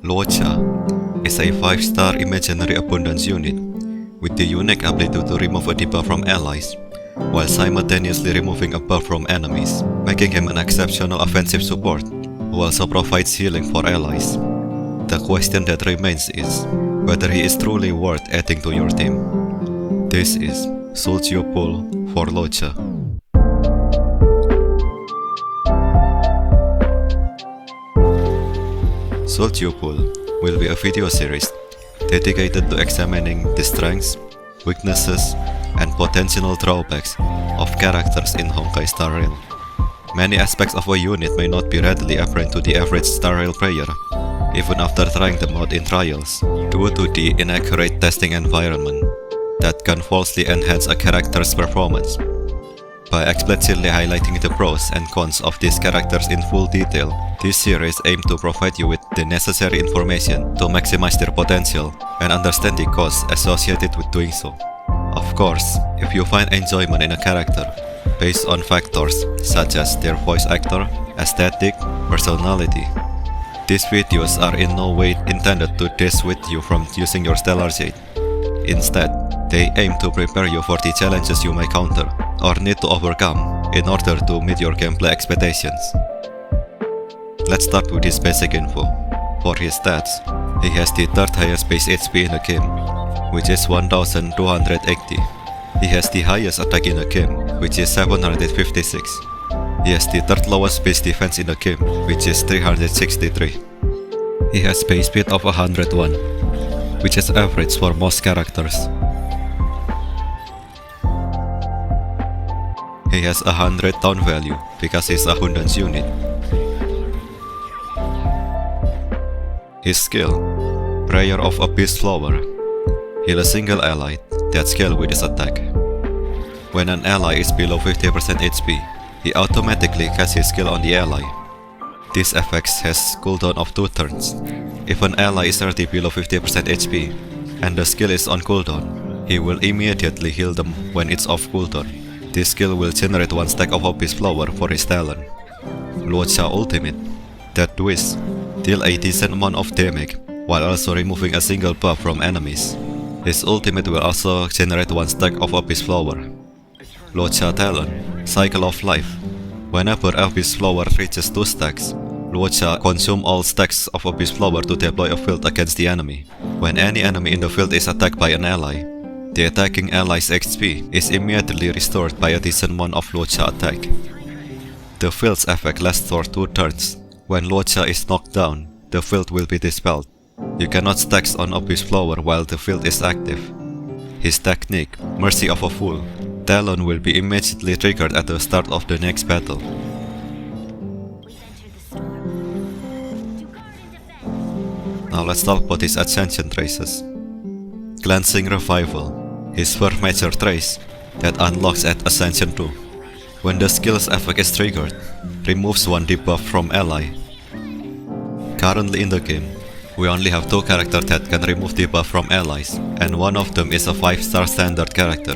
Luocha is a 5-star imaginary abundance unit with the unique ability to remove a debuff from allies while simultaneously removing a buff from enemies, making him an exceptional offensive support who also provides healing for allies. The question that remains is whether he is truly worth adding to your team. This is Sultio Pool for Luocha. Sultio Pool will be a video series dedicated to examining the strengths, weaknesses, and potential drawbacks of characters in honkaistarrail. Many aspects of a unit may not be readily apparent to the average starrail player, even after trying them out in trials, due to the inaccurate testing environment that can falsely enhance a character's performance. By explicitly highlighting the pros and cons of these characters in full detail, this series aims to provide you with the necessary information to maximize their potential and understand the costs associated with doing so. Of course, if you find enjoyment in a character based on factors such as their voice actor, aesthetic, personality, these videos are in no way intended to dissuade you from using your Stellar Jade. Instead, they aim to prepare you for the challenges you may counter or need to overcome in order to meet your gameplay expectations. Let's start with his basic info. For his stats, he has the 3rd highest base HP in the game, which is 1280. He has the highest attack in the game, which is 756. He has the 3rd lowest base defense in the game, which is 363. He has base speed of 101, which is average for most characters. He has 100 town value because he's a abundance unit. His skill, Prayer of Abyss Flower, heal a single ally that scale with his attack. When an ally is below 50% HP, he automatically casts his skill on the ally. This effect has cooldown of 2 turns. If an ally is already below 50% HP and the skill is on cooldown, he will immediately heal them when it's off cooldown. This skill will generate 1 stack of Abyss Flower for his talent. Luocha Ultimate, Death Twist, deal a decent amount of damage while also removing a single buff from enemies. His ultimate will also generate 1 stack of Abyss Flower. Luocha Talent, Cycle of Life. Whenever Abyss Flower reaches 2 stacks, Luocha consumes all stacks of Abyss Flower to deploy a field against the enemy. When any enemy in the field is attacked by an ally, the attacking ally's XP is immediately restored by a decent amount of Luocha attack. The field's effect lasts for 2 turns. When Luocha is knocked down, the field will be dispelled. You cannot stack on Abyss Flower while the field is active. His technique, Mercy of a Fool, Talon will be immediately triggered at the start of the next battle. Now let's talk about his Ascension traces. Cleansing Revival, his first major trace that unlocks at Ascension 2. When the skill's effect is triggered, removes 1 debuff from ally. Currently in the game, we only have 2 characters that can remove debuff from allies, and one of them is a 5-star standard character.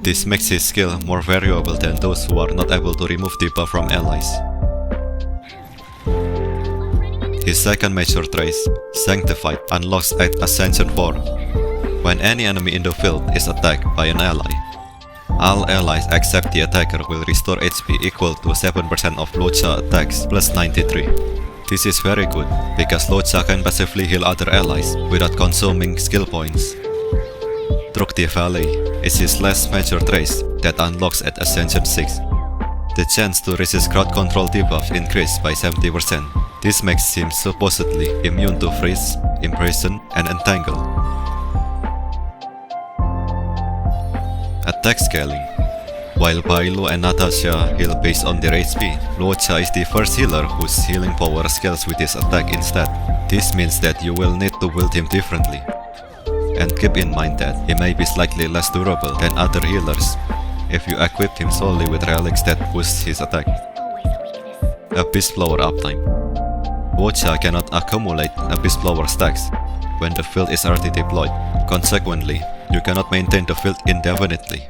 This makes his skill more variable than those who are not able to remove debuff from allies. His second major trace, Sanctified, unlocks at Ascension 4. When any enemy in the field is attacked by an ally, all allies except the attacker will restore HP equal to 7% of Luocha attacks plus 93. This is very good because Luocha can passively heal other allies without consuming skill points. Drukti Valley is his last major trace that unlocks at Ascension 6. The chance to resist crowd control debuff increased by 70%. This makes him supposedly immune to freeze, imprison, and entangle. Attack scaling. While Bailu and Natasha heal based on their HP, Luocha is the first healer whose healing power scales with his attack instead. This means that you will need to build him differently. And keep in mind that he may be slightly less durable than other healers if you equip him solely with relics that boost his attack. Abyss Flower uptime. Luocha cannot accumulate Abyss Flower stacks when the field is already deployed. Consequently, you cannot maintain the field indefinitely.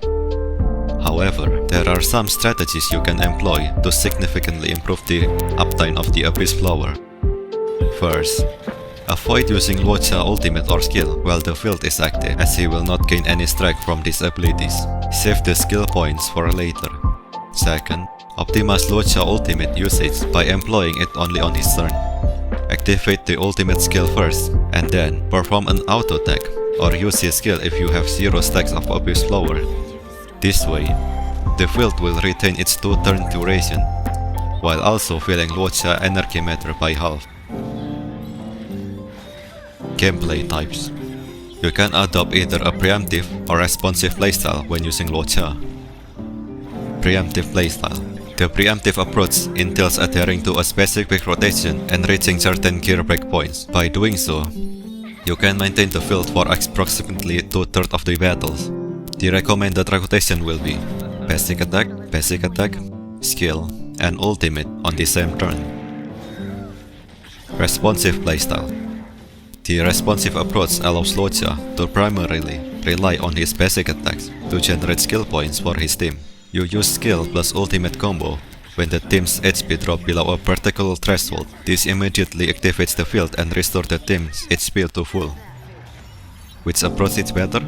However, there are some strategies you can employ to significantly improve the uptime of the Abyss Flower. First, Avoid using Luocha ultimate or skill while the field is active, as he will not gain any strike from these abilities. Save the skill points for later. Second, optimize Luocha ultimate usage by employing it only on his turn. Activate the ultimate skill first, and then perform an auto attack, or use his skill if you have 0 stacks of Abuse Flower. This way, the field will retain its 2-turn duration, while also filling Luocha energy meter by half. Gameplay types. You can adopt either a preemptive or responsive playstyle when using Luocha. Preemptive playstyle. The preemptive approach entails adhering to a specific rotation and reaching certain gear breakpoints. By doing so, you can maintain the field for approximately 2/3 of the battles. The recommended rotation will be basic attack, skill, and ultimate on the same turn. Responsive playstyle. The responsive approach allows Luocha to primarily rely on his basic attacks to generate skill points for his team. You use skill plus ultimate combo when the team's HP drop below a particular threshold. This immediately activates the field and restores the team's HP to full. Which approach is better?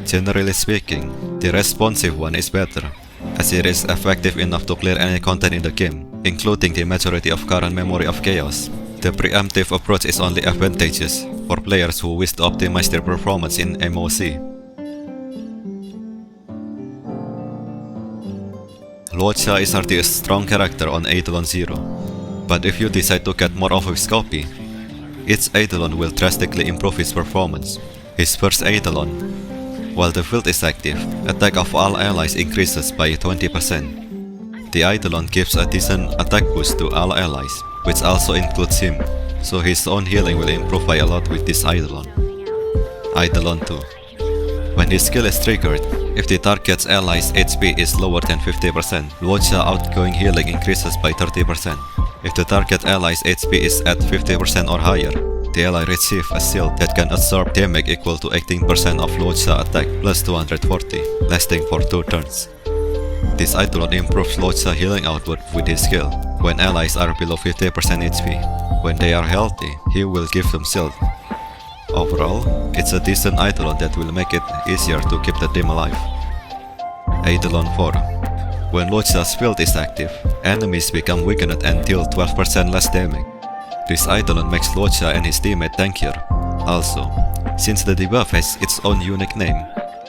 Generally speaking, the responsive one is better, as it is effective enough to clear any content in the game, including the majority of current memory of chaos. The preemptive approach is only advantageous for players who wish to optimize their performance in MOC. Luocha is already a strong character on Eidolon 0, but if you decide to get more of his copy, each Eidolon will drastically improve his performance. His first Eidolon, while the field is active, attack of all allies increases by 20%. The Eidolon gives a decent attack boost to all allies, which also includes him, so his own healing will improve by a lot with this Eidolon. Eidolon 2. When his skill is triggered, if the target's ally's HP is lower than 50%, Luocha outgoing healing increases by 30%. If the target ally's HP is at 50% or higher, the ally receives a shield that can absorb damage equal to 18% of Luocha attack plus 240, lasting for 2 turns. This Eidolon improves Luocha healing output with his skill when allies are below 50% HP. When they are healthy, he will give them shield. Overall, it's a decent Eidolon that will make it easier to keep the team alive. Eidolon 4. When Luocha's field is active, enemies become weakened and deal 12% less damage. This Eidolon makes Luocha and his teammate tankier. Also, since the debuff has its own unique name,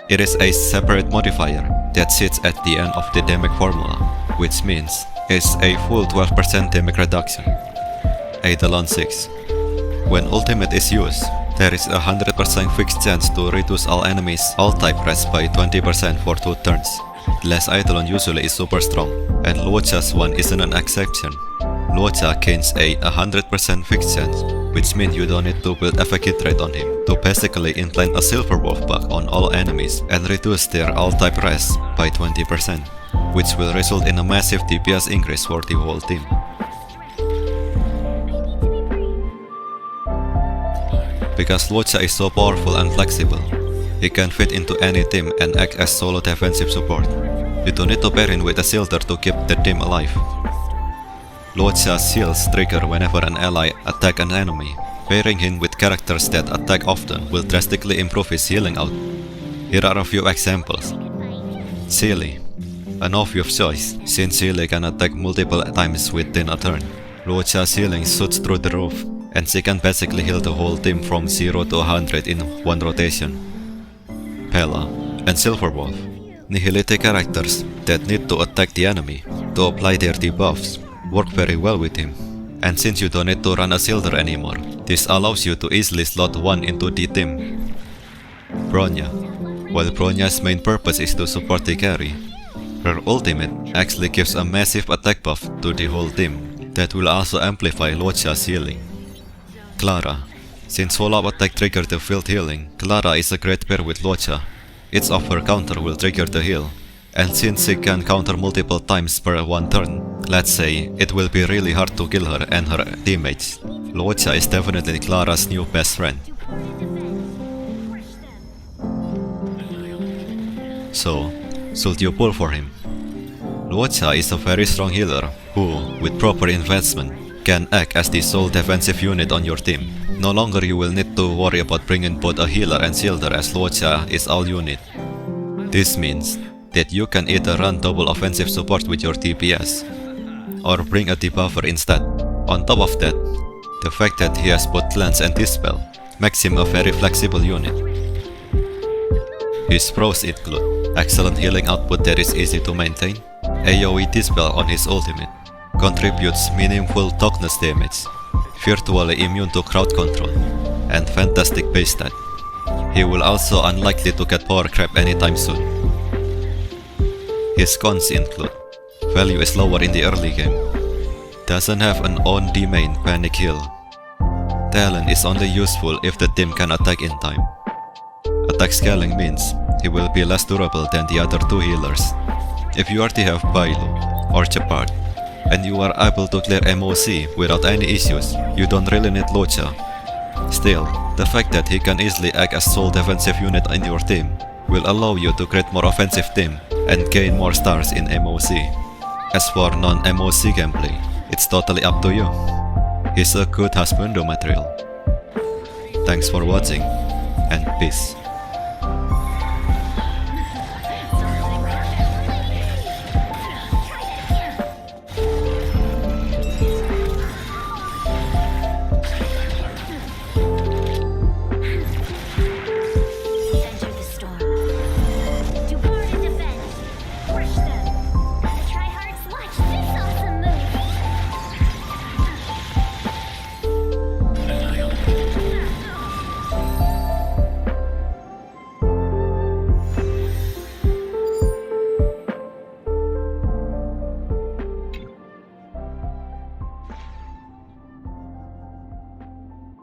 it is a separate modifier that sits at the end of the damage formula, which means it's a full 12% damage reduction. Eidolon 6. When ultimate is used, there is a 100% fixed chance to reduce all enemies' all-type res by 20% for 2 turns. The last Eidolon usually is super strong, and Luocha's one isn't an exception. Luocha gains a 100% fixed chance, which means you don't need to build effect hit rate on him to basically implant a silver wolf bug on all enemies and reduce their all-type res by 20%, which will result in a massive DPS increase for the whole team. Because Luocha is so powerful and flexible, he can fit into any team and act as solo defensive support. You don't need to pair him with a shielder to keep the team alive. Luocha's shields trigger whenever an ally attacks an enemy. Pairing him with characters that attack often will drastically improve his healing output. Here are a few examples. Sealy, an obvious choice, since Sealy can attack multiple times within a turn. Luocha's healing shoots through the roof, and she can basically heal the whole team from 0 to 100 in one rotation. Pela and Silverwolf, nihility characters that need to attack the enemy to apply their debuffs, work very well with him. And since you don't need to run a shielder anymore, this allows you to easily slot one into the team. Bronya, while Bronya's main purpose is to support the carry, her ultimate actually gives a massive attack buff to the whole team that will also amplify Luocha's healing. Clara, since follow-up attack triggers the field healing, Clara is a great pair with Luocha. Its offer counter will trigger the heal, and since she can counter multiple times per one turn, let's say it will be really hard to kill her and her teammates, Luocha is definitely Clara's new best friend. So, should you pull for him? Luocha is a very strong healer who, with proper investment, can act as the sole defensive unit on your team. No longer you will need to worry about bringing both a healer and shielder, as Luocha is all you need. This means that you can either run double offensive support with your DPS, or bring a debuffer instead. On top of that, the fact that he has both cleanse and dispel makes him a very flexible unit. His pros include excellent healing output that is easy to maintain, AoE dispel on his ultimate, contributes meaningful toughness damage, virtually immune to crowd control, and fantastic base stat. He will also unlikely to get power creep anytime soon. His cons include value is lower in the early game, doesn't have an on the main panic heal, talent is only useful if the team can attack in time. Attack scaling means he will be less durable than the other two healers. If you already have Bailu or Shepard, and you are able to clear MOC without any issues, you don't really need Luocha. Still, the fact that he can easily act as sole defensive unit in your team will allow you to create more offensive team and gain more stars in MOC. As for non-MOC gameplay, it's totally up to you. He's a good husbando material. Thanks for watching, and peace.